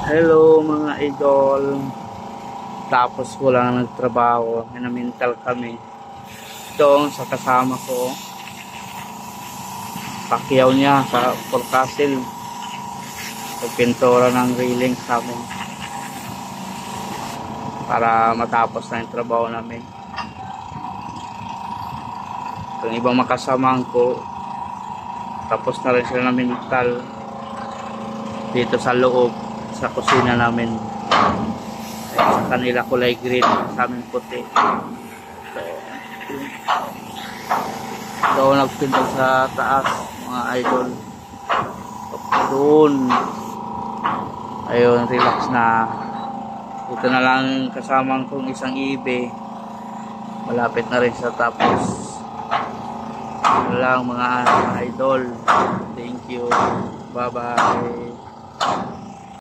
Hello mga idol. Tapos ko lang nagtrabaho. Minamental kami. Ito sa kasama ko. Pakyaw niya sa Forecastle. Pagpintura ng railing sa amin. Para matapos na yung trabaho namin. Yung ibang makasamahan ko. Tapos na rin sila namin mental. Dito sa loob. Sa kusina namin. Sa kanila kulay green, sa amin puti. So nagpinta sa taas mga idol. Doon. Ayun, relax na. Ito na lang kasamang kong isang ibe. Malapit na rin sa tapos. Ito lang mga idol. Thank you. Bye bye.